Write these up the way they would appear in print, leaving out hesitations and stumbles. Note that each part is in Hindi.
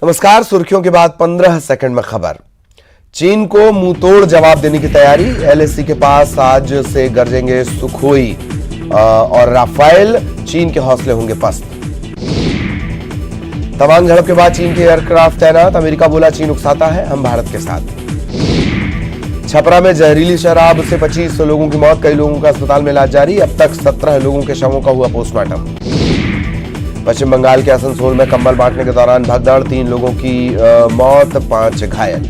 नमस्कार। सुर्खियों के बाद 15 सेकंड में खबर। चीन को मुंहतोड़ जवाब देने की तैयारी। एलएसी के पास आज से गरजेंगे सुखोई और राफेल। चीन के हौसले होंगे पस्त। तवांग झड़प के बाद चीन के एयरक्राफ्ट तैनात। अमेरिका बोला चीन उकसाता है, हम भारत के साथ। छपरा में जहरीली शराब से 25 लोगों की मौत, कई लोगों का अस्पताल में इलाज जारी। अब तक 17 लोगों के शवों का हुआ पोस्टमार्टम। पश्चिम बंगाल के आसनसोल में कंबल बांटने के दौरान भगदड़, 3 लोगों की मौत, 5 घायल।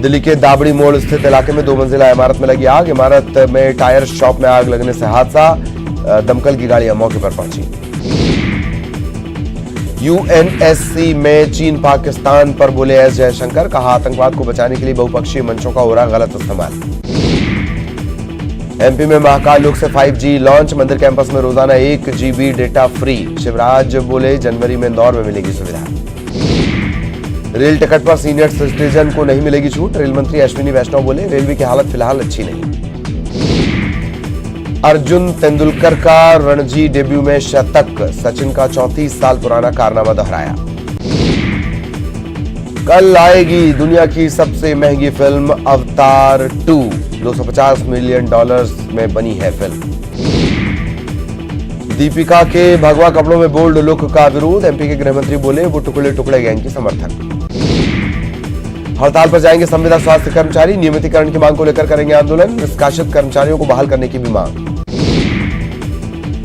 दिल्ली के दाबड़ी मोड़ स्थित इलाके में 2 मंजिला इमारत में लगी आग। इमारत में टायर शॉप में आग लगने से हादसा, दमकल की गाड़ियां मौके पर पहुंची। यूएनएससी में चीन पाकिस्तान पर बोले एस जयशंकर, कहा आतंकवाद को बचाने के लिए बहुपक्षीय मंचों का हो रहा गलत इस्तेमाल। एमपी में महाकाल लोक से 5G लॉन्च, मंदिर कैंपस में रोजाना 1 GB डेटा फ्री। शिवराज बोले जनवरी में इंदौर में मिलेगी सुविधा। रेल टिकट पर सीनियर सिटीजन को नहीं मिलेगी छूट। रेल मंत्री अश्विनी वैष्णव बोले रेलवे की हालत फिलहाल अच्छी नहीं। अर्जुन तेंदुलकर का रणजी डेब्यू में शतक, सचिन का 34 साल पुराना कारनामा दोहराया। कल आएगी दुनिया की सबसे महंगी फिल्म अवतार 2, $250 मिलियन में बनी है फिल्म। दीपिका के भगवा कपड़ों में बोल्ड लुक का विरोध। एमपी के गृह मंत्री बोले वो टुकड़े टुकड़े गैंग की समर्थक। हड़ताल पर जाएंगे संविदा स्वास्थ्य कर्मचारी, नियमितीकरण की मांग को लेकर करेंगे आंदोलन। निष्कासित कर्मचारियों को बहाल करने की भी मांग।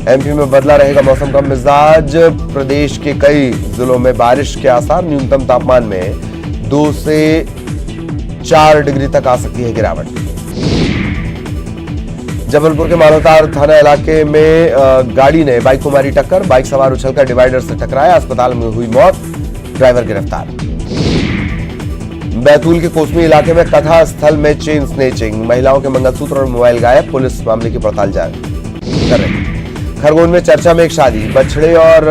एमपी में बदला रहेगा मौसम का मिजाज, प्रदेश के कई जिलों में बारिश के आसार। न्यूनतम तापमान में 2 से 4 डिग्री तक आ सकती है गिरावट। जबलपुर के मानवतार थाना इलाके में गाड़ी ने बाइक को मारी टक्कर, बाइक सवार उछलकर डिवाइडर से टकराया, अस्पताल में हुई मौत, ड्राइवर गिरफ्तार। बैतूल के कोसमी इलाके में कथा स्थल में चेन स्नेचिंग, महिलाओं के मंगलसूत्र और मोबाइल गायब, पुलिस मामले की पड़ताल जारी कर रही। खरगोन में चर्चा में एक शादी, बछड़े और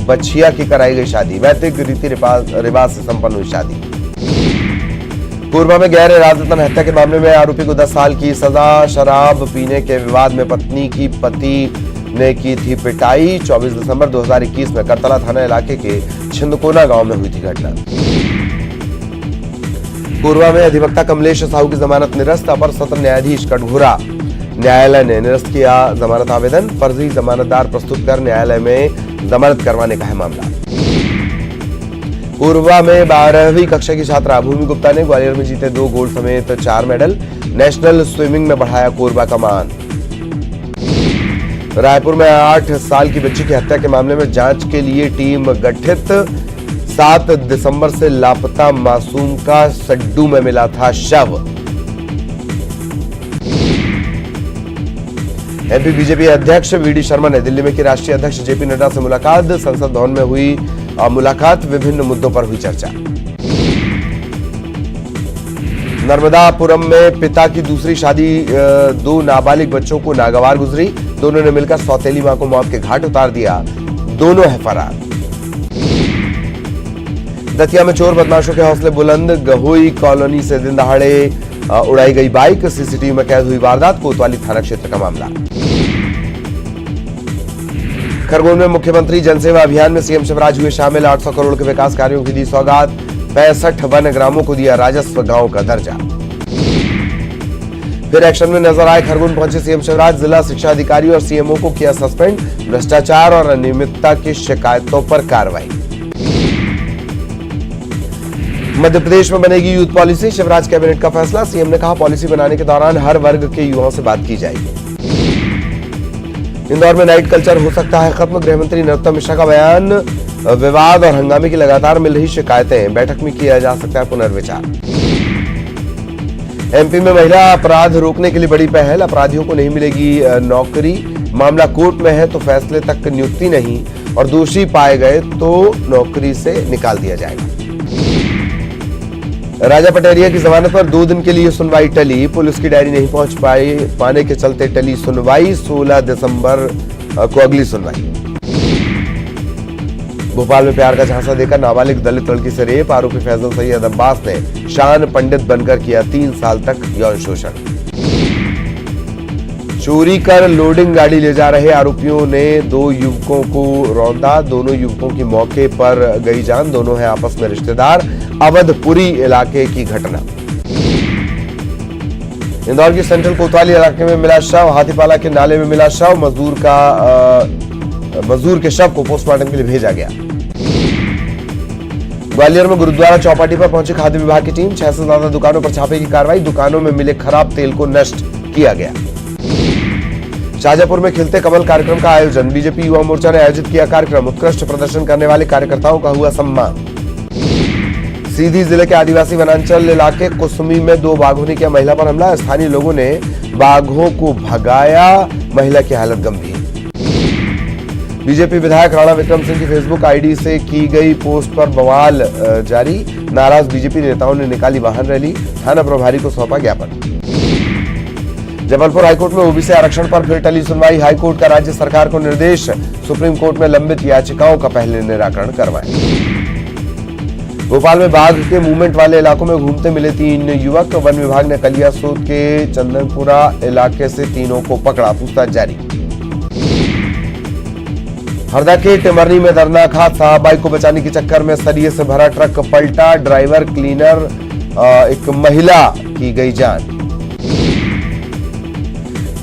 बछिया की कराई गई शादी, वैदिक रीति रिवाज से संपन्न हुई शादी। कोरबा में गैर इरादतन हत्या के मामले में आरोपी को 10 साल की सजा, शराब पीने के विवाद में पत्नी की पति ने की थी पिटाई। 24 दिसंबर 2021 में करतला थाना इलाके के छिंदकोना गांव में हुई थी घटना। कोरबा में अधिवक्ता कमलेश साहू की जमानत निरस्त, अपर सत्र न्यायाधीश कटघोरा न्यायालय ने निरस्त किया जमानत आवेदन। फर्जी जमानतदार प्रस्तुत कर न्यायालय में जमानत करवाने का है मामला। कोरबा में 12वीं कक्षा की छात्रा भूमि गुप्ता ने ग्वालियर में जीते 2 गोल्ड समेत 4 मेडल। नेशनल स्विमिंग में बढ़ाया कोरबा का मान। रायपुर में 8 साल की बच्ची की हत्या के मामले में जांच के लिए टीम गठित। 7 दिसंबर से लापता मासूम का सड्डू में मिला था शव। एमपी बीजेपी अध्यक्ष वीडी शर्मा ने दिल्ली में की राष्ट्रीय अध्यक्ष जेपी नड्डा से मुलाकात। संसद भवन में हुई मुलाकात, विभिन्न मुद्दों पर हुई चर्चा। नर्मदापुरम में पिता की दूसरी शादी, 2 नाबालिग बच्चों को नागवार गुजरी। दोनों ने मिलकर सौतेली मां को मौत के घाट उतार दिया, दोनों है फरार। दतिया में चोर बदमाशों के हौसले बुलंद, गहोई कॉलोनी से दिन दहाड़े उड़ाई गई बाइक, सीसीटीवी में कैद हुई वारदात। कोतवाली थाना क्षेत्र का मामला। खरगोन में मुख्यमंत्री जनसेवा अभियान में सीएम शिवराज हुए शामिल। 800 करोड़ के विकास कार्यों की दी सौगात। 65 वन ग्रामों को दिया राजस्व गांव का दर्जा। फिर एक्शन में नजर आए खरगोन पहुंचे सीएम शिवराज। जिला शिक्षा अधिकारी और सीएमओ को किया सस्पेंड। भ्रष्टाचार और अनियमितता की शिकायतों पर कार्रवाई। मध्य प्रदेश में बनेगी यूथ पॉलिसी, शिवराज कैबिनेट का फैसला। सीएम ने कहा पॉलिसी बनाने के दौरान हर वर्ग के युवाओं से बात की जाएगी। इंदौर में नाइट कल्चर हो सकता है खत्म, गृह मंत्री नरोत्तम मिश्रा का बयान। विवाद और हंगामे की लगातार मिल रही शिकायतें, बैठक में किया जा सकता है पुनर्विचार। एमपी में महिला अपराध रोकने के लिए बड़ी पहल, अपराधियों को नहीं मिलेगी नौकरी। मामला कोर्ट में है तो फैसले तक नियुक्ति नहीं, और दोषी पाए गए तो नौकरी से निकाल दिया जाएगा। राजा पटेरिया की जमानत पर 2 दिन के लिए सुनवाई टली, पुलिस की डायरी नहीं पहुंच पाने के चलते टली सुनवाई। 16 दिसंबर को अगली सुनवाई। भोपाल में प्यार का झांसा देकर नाबालिग दलित लड़की से रेप, आरोपी फैजल सैयद अब्बास ने शान पंडित बनकर किया 3 साल तक यौन शोषण। चोरी कर लोडिंग गाड़ी ले जा रहे आरोपियों ने 2 युवकों को रौंदा। दोनों युवकों की मौके पर गई जान। दोनों हैं आपस में रिश्तेदार। अवधपुरी इलाके की घटना। इंदौर की सेंट्रल कोतवाली इलाके में मिला शव। हाथीपाला के नाले में मिला शव। मजदूर के शव को पोस्टमार्टम के लिए भेजा गया। ग्वालियर में गुरुद्वारा चौपाटी पर पहुंची खाद्य विभाग की टीम। 6 से ज्यादा दुकानों पर छापे की कार्रवाई। दुकानों में मिले खराब तेल को नष्ट किया गया। शाजापुर में खिलते कमल कार्यक्रम का आयोजन। बीजेपी युवा मोर्चा ने आयोजित किया कार्यक्रम। उत्कृष्ट प्रदर्शन करने वाले कार्यकर्ताओं का हुआ सम्मान। सीधी जिले के आदिवासी वनांचल इलाके कुसमी में 2 बाघों ने किया महिला पर हमला। स्थानीय लोगों ने बाघों को भगाया। महिला की हालत गंभीर। बीजेपी विधायक राणा विक्रम सिंह की फेसबुक आईडी से की गई पोस्ट पर बवाल जारी। नाराज बीजेपी नेताओं ने निकाली वाहन रैली। थाना प्रभारी को सौंपा ज्ञापन। जबलपुर हाईकोर्ट में ओबीसी आरक्षण पर फिर टली सुनवाई। हाईकोर्ट का राज्य सरकार को निर्देश। सुप्रीम कोर्ट में लंबित याचिकाओं का पहले निराकरण करवाएं। भोपाल में बाघ के मूवमेंट वाले इलाकों में घूमते मिले 3 युवक। वन विभाग ने कलियासोत के चंदनपुरा इलाके से तीनों को पकड़ा। पूछताछ जारी। हरदा के टिमरनी में दर्दनाक हादसा। बाइक को बचाने के चक्कर में सरिये से भरा ट्रक पलटा। ड्राइवर, क्लीनर, एक महिला की गई जान।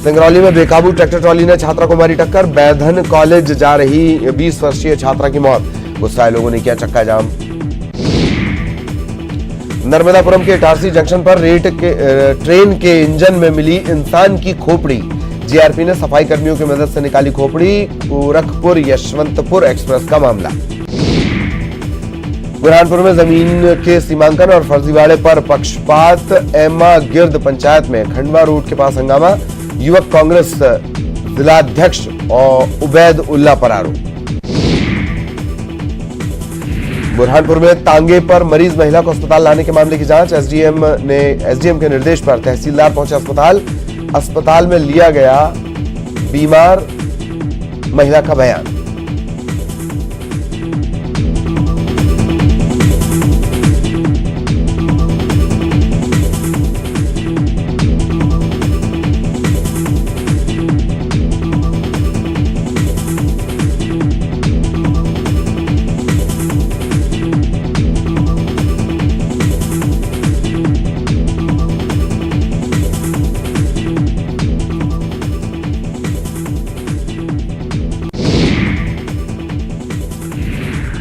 सिंगरौली में बेकाबू ट्रैक्टर ट्रॉली ने छात्रा को मारी टक्कर। बैधन कॉलेज जा रही 20 वर्षीय छात्रा की मौत। गुस्साए लोगों ने किया चक्का जाम। नर्मदापुरम के इटारसी जंक्शन पर ट्रेन के इंजन में मिली इंसान की खोपड़ी। जीआरपी ने सफाई कर्मियों की मदद से निकाली खोपड़ी। गोरखपुर यशवंतपुर एक्सप्रेस का मामला। बुरहानपुर में जमीन के सीमांकन और फर्जीवाड़े पर पक्षपात। एमा गिर्द पंचायत में खंडवा रोड के पास हंगामा। युवक कांग्रेस जिलाध्यक्ष और उबैद उल्ला पर आरोप। बुरहानपुर में तांगे पर मरीज महिला को अस्पताल लाने के मामले की जांच। एसडीएम के निर्देश पर तहसीलदार पहुंचे अस्पताल में लिया गया बीमार महिला का बयान।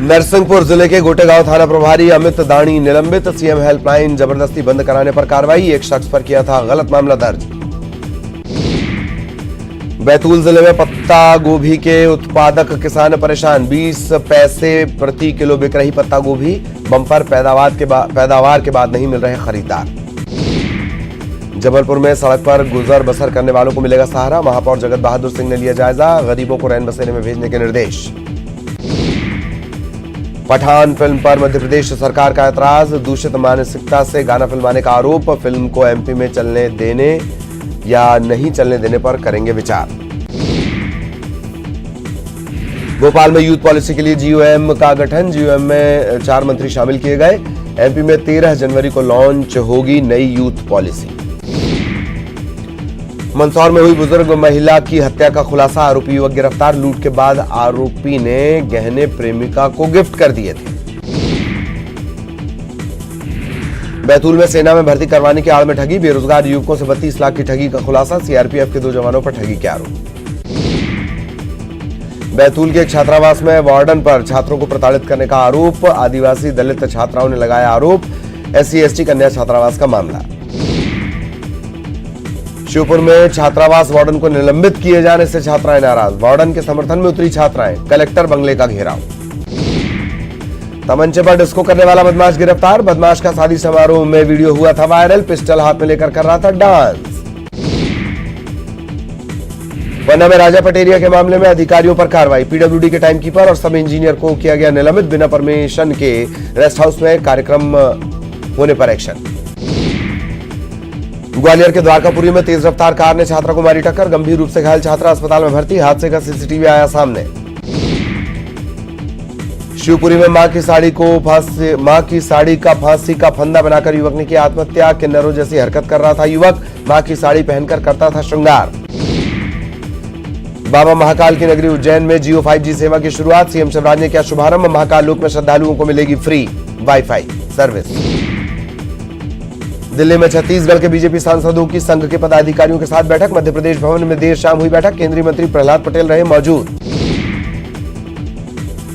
नरसिंहपुर जिले के गोटेगांव थाना प्रभारी अमित दानी निलंबित। सीएम हेल्पलाइन जबरदस्ती बंद कराने पर कार्रवाई। एक शख्स पर किया था गलत मामला दर्ज। बैतूल जिले में पत्ता गोभी के उत्पादक किसान परेशान। 20 पैसे प्रति किलो बिक रही पत्ता गोभी। बम्पर पैदावार के बाद नहीं मिल रहे खरीदार। जबलपुर में सड़क पर गुजर बसर करने वालों को मिलेगा सहारा। महापौर जगत बहादुर सिंह ने लिया जायजा। गरीबों को रैन बसेरे में भेजने के निर्देश। पठान फिल्म पर मध्य प्रदेश सरकार का ऐतराज। दूषित मानसिकता से गाना फिल्माने का आरोप। फिल्म को एमपी में चलने देने या नहीं चलने देने पर करेंगे विचार। भोपाल में यूथ पॉलिसी के लिए जीओएम का गठन। जीओएम में 4 मंत्री शामिल किए गए। एमपी में 13 जनवरी को लॉन्च होगी नई यूथ पॉलिसी। मंदसौर में हुई बुजुर्ग महिला की हत्या का खुलासा। आरोपी युवक गिरफ्तार। लूट के बाद आरोपी ने गहने प्रेमिका को गिफ्ट कर दिए थे। बैतूल में सेना में भर्ती करवाने की आड़ में ठगी। बेरोजगार युवकों से 32 लाख की ठगी का खुलासा। सीआरपीएफ के 2 जवानों पर ठगी के आरोप। बैतूल के एक छात्रावास में वार्डन पर छात्रों को प्रताड़ित करने का आरोप। आदिवासी दलित छात्राओं ने लगाया आरोप। SC/ST कन्या छात्रावास का मामला। श्योपुर में छात्रावास वार्डन को निलंबित किए जाने से छात्राएं नाराज। वार्डन के समर्थन में उतरी छात्राएं। कलेक्टर बंगले का घेराव। तमंचे पर डिस्को करने वाला बदमाश गिरफ्तार। बदमाश का शादी समारोह में वीडियो हुआ था वायरल। पिस्टल हाथ में लेकर कर रहा था डांस। पन्ना में राजा पटेरिया के मामले में अधिकारियों पर कार्रवाई। पीडब्ल्यूडी के टाइम कीपर और सब इंजीनियर को किया गया निलंबित। बिना परमिशन के रेस्ट हाउस में कार्यक्रम होने पर एक्शन। ग्वालियर के द्वारकापुरी में तेज रफ्तार कार ने छात्रा को मारी टक्कर। गंभीर रूप से घायल छात्रा अस्पताल में भर्ती। हादसे का सीसीटीवी आया सामने। शिवपुरी में मां की साड़ी का फांसी का फंदा बनाकर युवक ने किया आत्महत्या। किन्नरों जैसी हरकत कर रहा था युवक। मां की साड़ी पहनकर करता था श्रृंगार। बाबा महाकाल की नगरी उज्जैन में जियो 5G सेवा की शुरुआत, सीएम शिवराज ने किया शुभारंभ। महाकाल लोक में श्रद्धालुओं को मिलेगी फ्री वाईफाई सर्विस। दिल्ली में छत्तीसगढ़ के बीजेपी सांसदों की संघ के पदाधिकारियों के साथ बैठक, मध्य प्रदेश भवन में देर शाम हुई बैठक, केंद्रीय मंत्री प्रहलाद पटेल रहे मौजूद।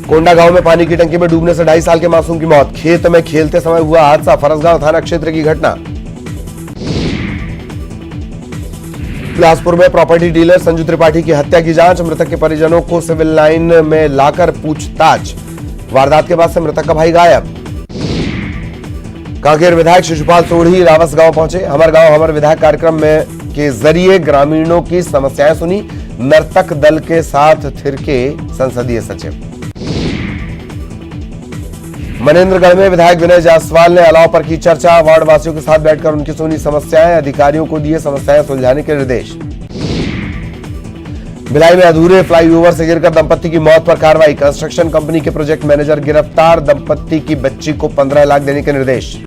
कोंडा गांव में पानी की टंकी में डूबने से 2.5 साल के मासूम की मौत, खेत में खेलते समय हुआ हादसा, फरसगांव थाना क्षेत्र की घटना। बिलासपुर में प्रॉपर्टी डीलर संजू त्रिपाठी की हत्या की जांच, मृतक के परिजनों को सिविल लाइन में लाकर पूछताछ, वारदात के बाद से मृतक का भाई गायब। कांकेर विधायक शिशुपाल सोढ़ी रावस गांव पहुंचे, हमर गांव हमर विधायक कार्यक्रम में के जरिए ग्रामीणों की समस्याएं सुनी, नर्तक दल के साथ थिरके संसदीय सचिव। मनेन्द्रगढ़ में विधायक विनय जायसवाल ने अलाव पर की चर्चा, वार्ड वासियों के साथ बैठकर उनकी सुनी समस्याएं, अधिकारियों को दिए समस्याएं सुलझाने के निर्देश। भिलाई में अधूरे फ्लाईओवर से गिरकर दंपत्ति की मौत पर कार्रवाई, कंस्ट्रक्शन कंपनी के प्रोजेक्ट मैनेजर गिरफ्तार, दंपत्ति की बच्ची को 15 लाख देने के निर्देश।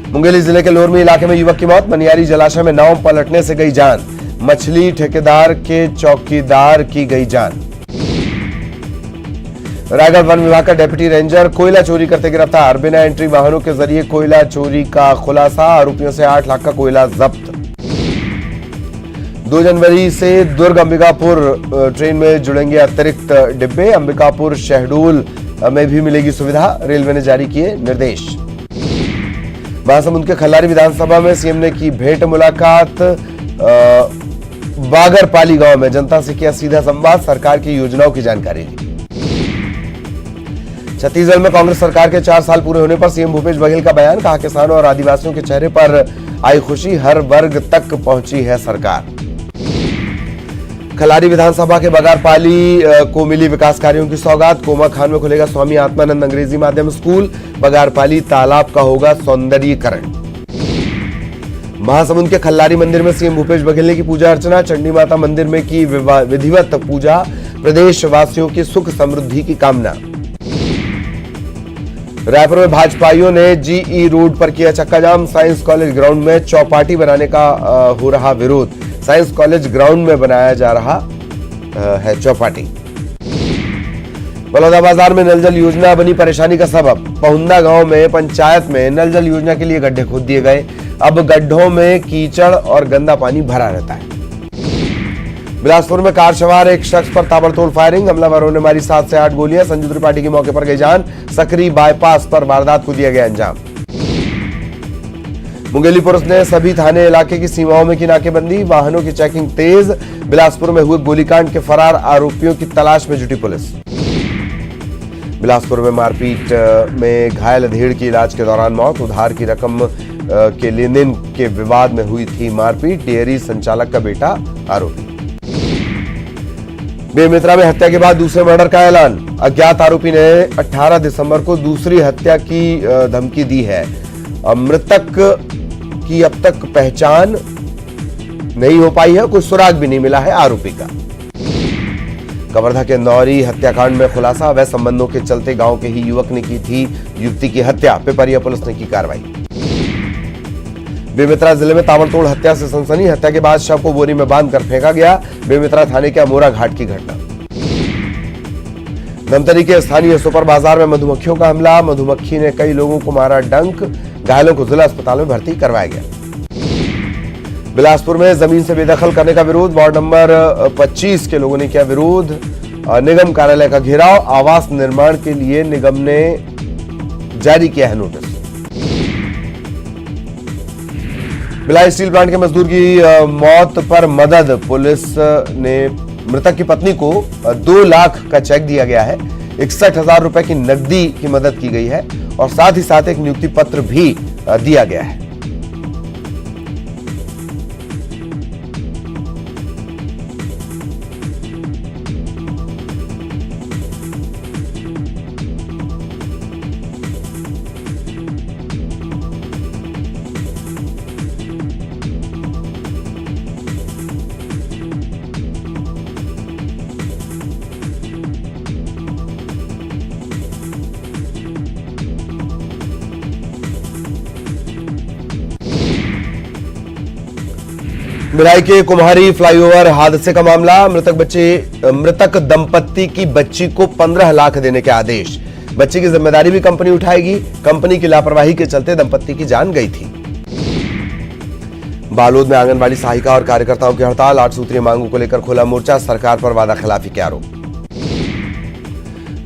मुंगेली जिले के लोरमी इलाके में युवक की मौत, मनियारी जलाशय में नाव पलटने से गई जान, मछली ठेकेदार के चौकीदार की गई जान। रायगढ़ वन विभाग का डेप्यूटी रेंजर कोयला चोरी करते गिरफ्तार, बिना एंट्री वाहनों के जरिए कोयला चोरी का खुलासा, आरोपियों से 8 लाख का कोयला जब्त। 2 जनवरी से दुर्ग अंबिकापुर ट्रेन में जुड़ेंगे अतिरिक्त डिब्बे, अंबिकापुर शहडोल में भी मिलेगी सुविधा, रेलवे ने जारी किए निर्देश। महासमुंद के खल्लारी विधानसभा में सीएम ने की भेंट मुलाकात, बागरपाली गांव में जनता से किया सीधा संवाद, सरकार की योजनाओं की जानकारी दी। छत्तीसगढ़ में कांग्रेस सरकार के 4 साल पूरे होने पर सीएम भूपेश बघेल का बयान, कहा किसानों और आदिवासियों के चेहरे पर आई खुशी, हर वर्ग तक पहुंची है सरकार। खल्लारी विधानसभा के बगारपाली को मिली विकास कार्यों की सौगात, कोमा खान में खुलेगा स्वामी आत्मानंद अंग्रेजी माध्यम स्कूल, बगारपाली तालाब का होगा सौंदर्यीकरण। महासमुंद के खल्लारी मंदिर में सीएम भूपेश बघेल ने की पूजा अर्चना, चंडी माता मंदिर में की विधिवत पूजा, प्रदेश वासियों की सुख समृद्धि की कामना। रायपुर में भाजपाइयों ने जीई रोड पर किया चक्का जाम, साइंस कॉलेज ग्राउंड में चौपाटी बनाने का हो रहा विरोध, साइंस कॉलेज ग्राउंड में बनाया जा रहा है चौपाटी। बलौदाबाजार में नल जल योजना बनी परेशानी का सबब, पहुंदा गांव में पंचायत में नल जल योजना के लिए गड्ढे खोद दिए गए, अब गड्ढों में कीचड़ और गंदा पानी भरा रहता है। बिलासपुर में कार सवार एक शख्स पर ताबड़तोड़ फायरिंग, हमलावरों ने मारी 7 से 8 गोलियां, संजू त्रिपाठी की मौके पर गई जान, सकरी बाईपास पर वारदात को दिया गया अंजाम। मुंगेली पुलिस ने सभी थाने इलाके की सीमाओं में की नाकेबंदी, वाहनों की चेकिंग तेज, बिलासपुर में हुए गोलीकांड के फरार आरोपियों की तलाश में जुटी पुलिस। बिलासपुर में मारपीट में घायल अधेड़ की इलाज के दौरान मौत, उधार की रकम के लेन-देन के विवाद में हुई थी मारपीट, डेयरी संचालक का बेटा आरोपी। बेमेतरा में हत्या के बाद दूसरे मर्डर का ऐलान, अज्ञात आरोपी ने 18 दिसंबर को दूसरी हत्या की धमकी दी है। मृतक की अब तक पहचान नहीं हो पाई है, कोई सुराग भी नहीं मिला है आरोपी का। कवर्धा के नौरी हत्याकांड में खुलासा, अवैध संबंधों के चलते गांव के ही युवक ने की थी युवती की हत्या, पिपरिया पुलिस ने की कार्रवाई। बेमेतरा जिले में ताबड़तोड़ हत्या से सनसनी, हत्या के बाद शव को बोरी में बांधकर फेंका गया, बेमेतरा थाने के अमोरा घाट की घटना। धमतरी के स्थानीय सुपर बाजार में मधुमक्खियों का हमला, मधुमक्खी ने कई लोगों को मारा डंक, घायलों को जिला अस्पताल में भर्ती करवाया गया। बिलासपुर में जमीन से बेदखल करने का विरोध, वार्ड नंबर 25 के लोगों ने किया विरोध, निगम कार्यालय का घेराव, आवास निर्माण के लिए निगम ने जारी किया है नोटिस। भिलाई स्टील प्लांट के मजदूर की मौत पर मदद, पुलिस ने मृतक की पत्नी को 2 लाख का चेक दिया गया है, 61,000 रुपए की नकदी की मदद की गई है और साथ ही साथ एक नियुक्ति पत्र भी दिया गया है। भिलाई के कुम्हारी फ्लाईओवर हादसे का मामला, मृतक दंपत्ति की बच्ची को 15 लाख देने के आदेश। बच्ची की जिम्मेदारी भी कंपनी उठाएगी। कंपनी की लापरवाही के चलते दंपत्ति की जान गई थी। बालोद में आंगनबाड़ी सहायिका और कार्यकर्ताओं की हड़ताल, 8 सूत्रीय मांगों को लेकर खोला मोर्चा, सरकार पर वादा खिलाफी के आरोप।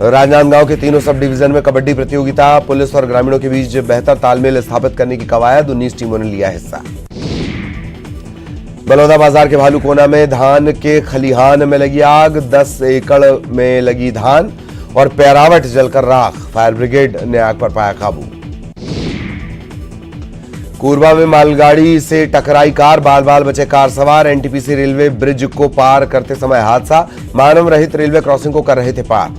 राजनांदगांव के तीनों सब डिवीजन में कबड्डी प्रतियोगिता, पुलिस और ग्रामीणों के बीच बेहतर तालमेल स्थापित करने की कवायद, 19 टीमों ने लिया हिस्सा। बलौदा बाजार के भालूकोना में धान के खलिहान में लगी आग, 10 एकड़ में लगी धान और पैरावट जलकर राख, फायर ब्रिगेड ने आग पर पाया काबू। कोरबा में मालगाड़ी से टकराई कार, बाल बाल बचे कार सवार, एनटीपीसी रेलवे ब्रिज को पार करते समय हादसा, मानव रहित रेलवे क्रॉसिंग को कर रहे थे पार।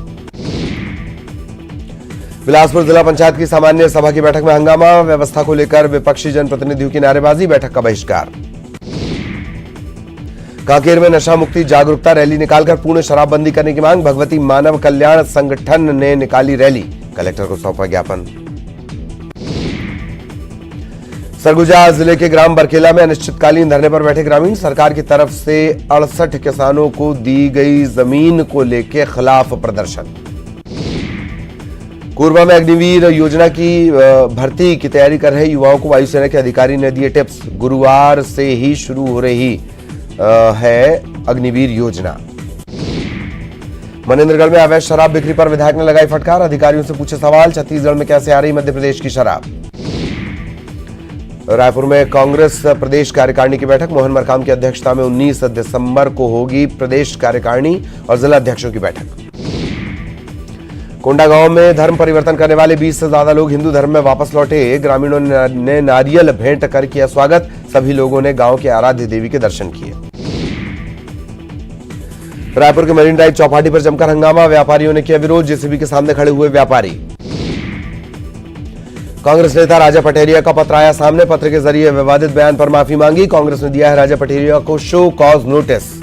बिलासपुर जिला पंचायत की सामान्य सभा की बैठक में हंगामा, व्यवस्था को लेकर विपक्षी जनप्रतिनिधियों की नारेबाजी, बैठक का बहिष्कार। कांकेर में नशा मुक्ति जागरूकता रैली निकालकर पूर्ण शराबबंदी करने की मांग, भगवती मानव कल्याण संगठन ने निकाली रैली, कलेक्टर को सौंपा ज्ञापन। सरगुजा जिले के ग्राम बरकेला में अनिश्चितकालीन धरने पर बैठे ग्रामीण, सरकार की तरफ से 68 किसानों को दी गई जमीन को लेकर खिलाफ प्रदर्शन। कोरबा में अग्निवीर योजना की भर्ती की तैयारी कर रहे युवाओं को वायुसेना के अधिकारी ने दिए टिप्स, गुरुवार से ही शुरू हो रही है अग्निवीर योजना। मनेंद्रगढ़ में अवैध शराब बिक्री पर विधायक ने लगाई फटकार, अधिकारियों से पूछे सवाल, छत्तीसगढ़ में कैसे आ रही मध्य प्रदेश की शराब। रायपुर में कांग्रेस प्रदेश कार्यकारिणी की बैठक, मोहन मरकाम की अध्यक्षता में 19 दिसंबर को होगी प्रदेश कार्यकारिणी और जिला अध्यक्षों की बैठक। कोंडागांव में धर्म परिवर्तन करने वाले 20 से ज्यादा लोग हिंदू धर्म में वापस लौटे, ग्रामीणों ने नारियल भेंट कर किया स्वागत, सभी लोगों ने गांव के आराध्य देवी के दर्शन किए। रायपुर के मरीन ड्राइव चौपाटी पर जमकर हंगामा, व्यापारियों ने किया विरोध, जेसीबी के सामने खड़े हुए व्यापारी। कांग्रेस नेता राजा पटेरिया का पत्र आया सामने, पत्र के जरिए विवादित बयान पर माफी मांगी, कांग्रेस ने दिया है राजा पटेरिया को शो कॉज नोटिस।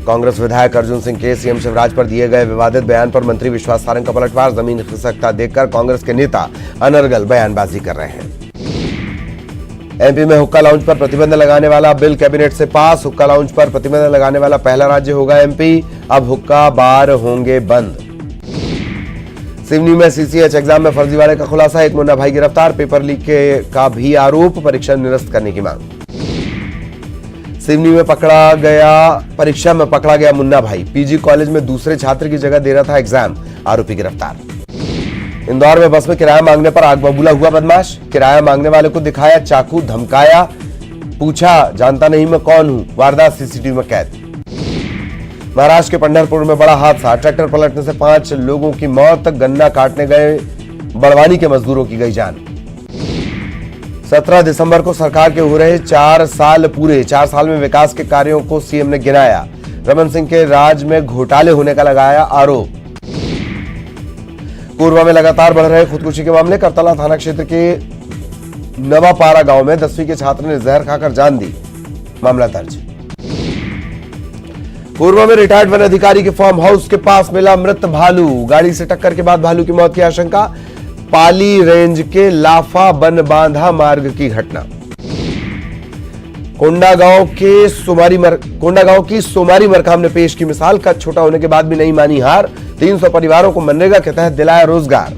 कांग्रेस विधायक अर्जुन सिंह के सीएम शिवराज पर दिए गए विवादित बयान पर मंत्री विश्वास सारंग का पलटवार, जमीन खिसकता देखकर कांग्रेस के नेता अनर्गल बयानबाजी कर रहे हैं। एमपी में हुक्का लाउंज पर प्रतिबंध लगाने वाला बिल कैबिनेट से पास, हुक्का लाउंज पर प्रतिबंध लगाने वाला पहला राज्य होगा एमपी, अब हुक्का बार होंगे बंद। सिवनी में सीसीएच एग्जाम में फर्जीवाड़े का खुलासा, एक मुन्ना भाई गिरफ्तार, पेपर लीक का भी आरोप, परीक्षा निरस्त करने की मांग। सिवनी में परीक्षा में पकड़ा गया मुन्ना भाई, पीजी कॉलेज में दूसरे छात्र की जगह दे रहा था एग्जाम, आरोपी गिरफ्तार। इंदौर में बस में किराया मांगने पर आग बबूला हुआ बदमाश, किराया मांगने वाले को दिखाया चाकू, धमकाया, पूछा जानता नहीं मैं कौन हूं, वारदात सीसीटीवी में कैद। महाराष्ट्र के पंढरपुर में बड़ा हादसा, ट्रैक्टर पलटने से 5 लोगों की मौत, गन्ना काटने गए बड़वानी के मजदूरों की गई जान। 17 दिसंबर को सरकार के हो रहे 4 साल पूरे, 4 साल में विकास के कार्यों को सीएम ने गिनाया, रमन सिंह के राज में घोटाले होने का लगाया आरोप। कोरबा में लगातार बढ़ रहे खुदकुशी के मामले, करतला थाना क्षेत्र के नवापारा गांव में 10वीं के छात्र ने जहर खाकर जान दी, मामला दर्ज। कोरबा में रिटायर्ड वन अधिकारी के फार्म हाउस के पास मिला मृत भालू, गाड़ी से टक्कर के बाद भालू की मौत की आशंका, पाली रेंज के लाफा बन बांधा मार्ग की घटना। कोंडागांव की सोमारी मरकाम ने पेश की मिसाल, कद छोटा होने के बाद भी नहीं मानी हार, 300 परिवारों को मनरेगा के तहत दिलाया रोजगार।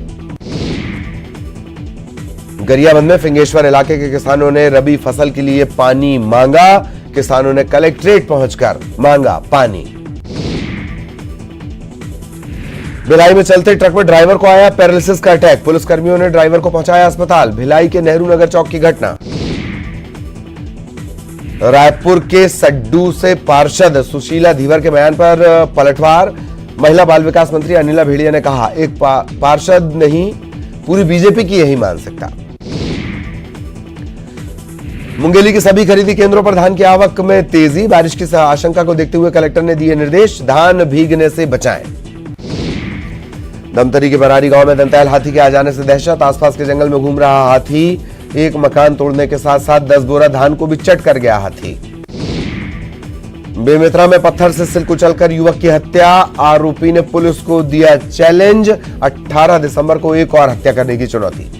गरियाबंद में फिंगेश्वर इलाके के किसानों ने रबी फसल के लिए पानी मांगा, किसानों ने कलेक्ट्रेट पहुंचकर मांगा पानी। भिलाई में चलते ट्रक में ड्राइवर को आया पैरालिसिस का अटैक, पुलिसकर्मियों ने ड्राइवर को पहुंचाया अस्पताल। भिलाई के नेहरू नगर चौक की घटना। रायपुर के सड्डू से पार्षद सुशीला धीवर के बयान पर पलटवार, महिला बाल विकास मंत्री अनिला भेड़िया ने कहा एक पार्षद नहीं पूरी बीजेपी की यही मानसिकता। मुंगेली के सभी खरीदी केंद्रों पर धान की आवक में तेजी, बारिश की आशंका को देखते हुए कलेक्टर ने दिए निर्देश, धान भीगने से बचाएं। दमतरी के बरारी गांव में दंतैल हाथी के आ जाने से दहशत, आसपास के जंगल में घूम रहा हाथी एक मकान तोड़ने के साथ साथ 10 बोरा धान को भी चट कर गया हाथी। बेमेतरा में पत्थर से सिर कुचलकर युवक की हत्या, आरोपी ने पुलिस को दिया चैलेंज, 18 दिसंबर को एक और हत्या करने की चुनौती।